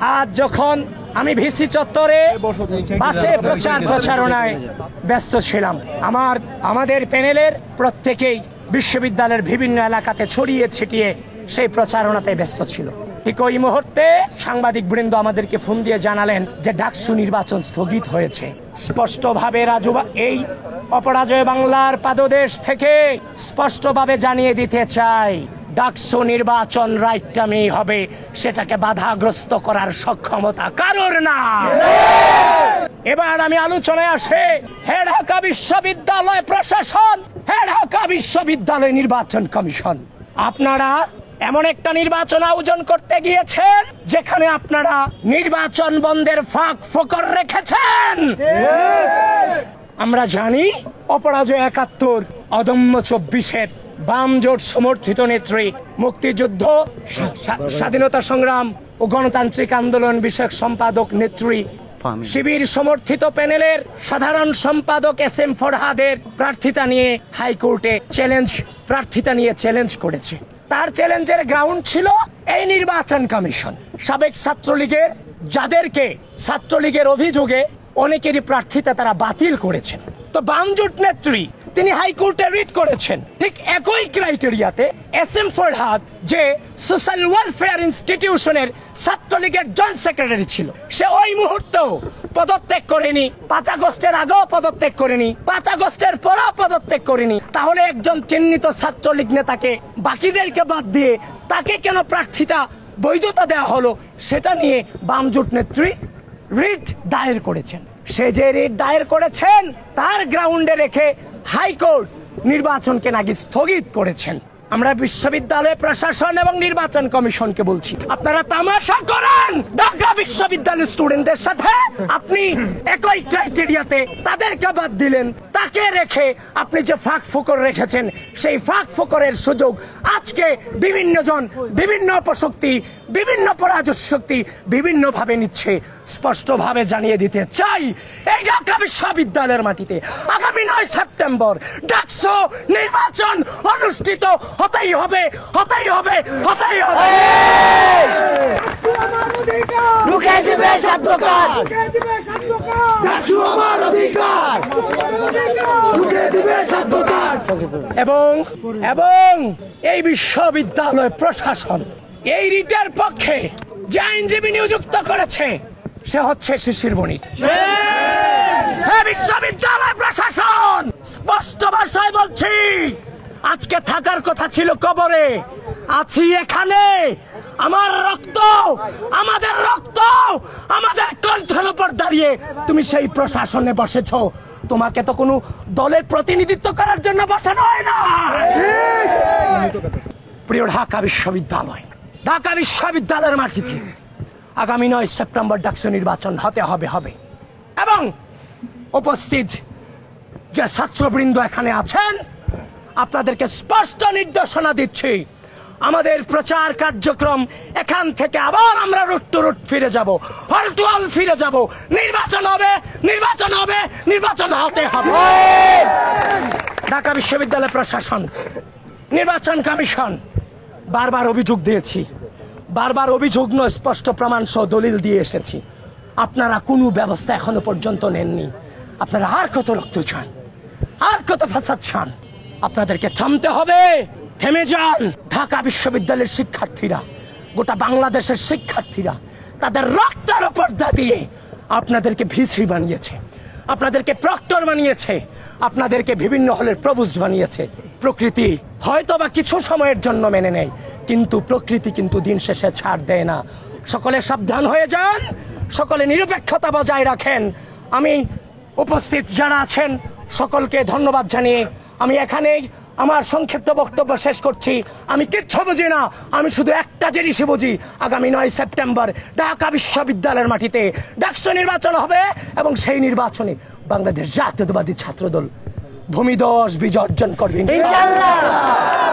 আজ যখন আমি ভিসি চত্বরে বাসে প্রচারণায় ব্যস্ত ছিলাম, আমাদের প্যানেলের প্রত্যেকেই বিশ্ববিদ্যালয়ের বিভিন্ন এলাকাতে ছড়িয়ে ছিটিয়ে সেই প্রচারণাতে ব্যস্ত ছিল। ঠিক ওই মুহূর্তে সাংবাদিক বৃন্দ আমাদেরকে ফোন দিয়ে জানালেন যে ডাকসু নির্বাচন স্থগিত হয়েছে। স্পষ্টভাবে এই অপরাজয় বাংলার পাদদেশ থেকে স্পষ্টভাবে জানিয়ে দিতে চাই, ডাকসু নির্বাচন রাইট টাইমেই হবে, সেটাকে বাধাগ্রস্ত করার সক্ষমতা কারোর না। এবার আমি আলোচনায় আসে ঢাকা বিশ্ববিদ্যালয় প্রশাসন, ঢাকা বিশ্ববিদ্যালয় নির্বাচন কমিশন, আপনারা এমন একটা নির্বাচন আয়োজন করতে গিয়েছেন যেখানে আপনারা নির্বাচন বন্ধের ফাঁক ফোকর রেখেছেন। আমরা জানি অপরাজয় ৭১, অদম্য ২৪-এর বাম জোট সমর্থিত নেত্রী, মুক্তিযুদ্ধ, স্বাধীনতা সংগ্রাম ও গণতান্ত্রিক আন্দোলন বিষয়ক সম্পাদক নেত্রী, শিবির সমর্থিত প্যানেলের সাধারণ সম্পাদক SM ফরহাদের প্রার্থিতা নিয়ে হাইকোর্টে প্রার্থিতা নিয়ে চ্যালেঞ্জ করেছে। তার চ্যালেঞ্জের গ্রাউন্ড ছিল এই নির্বাচন কমিশন। সাবেক ছাত্রলীগের যাদেরকে ছাত্রলীগের অভিযোগে অনেকেরই প্রার্থিতা তারা বাতিল করেছেন, তো বামজোট নেত্রী তিনি হাইকোর্টে রিট করেছেন। ঠিক একই ক্রাইটেরিয়াতে SM ফরহাদ যে সোশ্যাল ওয়েলফেয়ার ইনস্টিটিউশনের ছাত্রলীগের জয়েন্ট সেক্রেটারি ছিল, সে ওই মুহূর্তেও পদত্যাগ করেনি। ৫ আগস্টের আগেও পদত্যাগ করেনি, ৫ আগস্টের পরেও পদত্যাগ করেনি। তাহলে একজন চিহ্নিত ছাত্রলীগ নেতাকে বাকিদেরকে বাদ দিয়ে তাকে কেন প্রার্থিতা বৈধতা দেওয়া হলো, সেটা নিয়ে বামজোট নেত্রী রিট দায়ের করেছেন। সে যে রিট দায়ের করেছেন তার গ্রাউন্ডে রেখে হাইকোর্ট নির্বাচনকে নাকি স্থগিত করেছেন। আমরা বিশ্ববিদ্যালয় প্রশাসন এবং নির্বাচন কমিশনকে বলছি, আপনারা তামাশা করেন ঢাকা বিশ্ববিদ্যালয়ের স্টুডেন্টদের সাথে। আপনি একই ক্রাইটেরিয়াতে তাদেরকে বাদ দিলেন, তাকে রেখে আপনি যে ফাঁক ফোকর রেখেছেন সেই ফাঁক ফোকরের সুযোগ আজকে বিভিন্ন জন, বিভিন্ন অপশক্তি, বিভিন্ন পরাজয় শক্তি বিভিন্ন ভাবে নিচ্ছে। স্পষ্টভাবে জানিয়ে দিতে চাই, এই ঢাকা বিশ্ববিদ্যালয়ের মাটিতে আগামী ৯ সেপ্টেম্বর ডাকসু নির্বাচন অনুষ্ঠিত হতেই হবে, হতেই হবে, হতেই হবে। রুখে দিবে স্বার্থকার, ডাকসু আমার অধিকার, রুখে দিবে স্বার্থকার। এবং এই বিশ্ববিদ্যালয় প্রশাসন এই রিটের পক্ষে যে আইনজীবী নিযুক্ত করেছে সে হচ্ছে শিশির বণিক। বিশ্ববিদ্যালয় প্রশাসন স্পষ্ট ভাষায় বলছি, আজকে থাকার কথা ছিল কবরে, আছি এখানে। আমার রক্ত, আমাদের রক্ত, আমাদের কণ্ঠের উপর দাঁড়িয়ে তুমি সেই প্রশাসনে বসেছ। তোমাকে তো কোনো দলের প্রতিনিধিত্ব করার জন্য বসানো হয় না। প্রিয় ঢাকা বিশ্ববিদ্যালয়, ঢাকা বিশ্ববিদ্যালয়ের মাটিতে আগামী ৯ সেপ্টেম্বর ডাকসু নির্বাচন হবে। এবং উপস্থিত যে ছাত্রবৃন্দ এখানে আছেন, আপনাদেরকে স্পষ্ট নির্দেশনা দিচ্ছি, আমাদের প্রচার কার্যক্রম এখান থেকে আবার আমরা রুট টু রুট ফিরে যাব, হল টু হল ফিরে যাব। নির্বাচন হবে, নির্বাচন হবে, নির্বাচন হতে হবে। ঢাকা বিশ্ববিদ্যালয় প্রশাসন, নির্বাচন কমিশন বারবার অভিযোগ দিয়েছি, বারবার অভিযোগ নয় স্পষ্ট প্রমাণ সহ দলিল দিয়ে এসেছি। আপনারা কোনো ব্যবস্থা এখনো পর্যন্ত নেননি। আপনারা আর কত রক্ত চান, আর কত ফাসাদ চান? আপনাদেরকে থামতে হবে, থেমে যান। ঢাকা বিশ্ববিদ্যালয়ের শিক্ষার্থীরা, গোটা বাংলাদেশের শিক্ষার্থীরা তাদের রক্তের উপর দাঁড়িয়ে আপনাদেরকে ভিসি বানিয়েছে, আপনাদেরকে প্রক্টর বানিয়েছে, আপনাদেরকে বিভিন্ন হলের প্রভোস্ট বানিয়েছে। প্রকৃতি হয়তো বা কিছু সময়ের জন্য মেনে নেয়, কিন্তু প্রকৃতি কিন্তু দিন শেষে ছাড় দেয় না। সকলে সাবধান হয়ে যান, সকলে নিরপেক্ষতা বজায় রাখেন। আমি উপস্থিত যারা আছেন সকলকে ধন্যবাদ জানিয়ে আমি এখানেই আমার সংক্ষিপ্ত বক্তব্য শেষ করছি। আমি কিচ্ছু বুঝি না, আমি শুধু একটা জিনিসই বুঝি, আগামী ৯ সেপ্টেম্বর ঢাকা বিশ্ববিদ্যালয়ের মাটিতে ডাকসু নির্বাচন হবে এবং সেই নির্বাচনে বাংলাদেশ জাতীয়তাবাদী ছাত্রদল ভূমিধস বিজয় অর্জন করবে ইনশাআল্লাহ।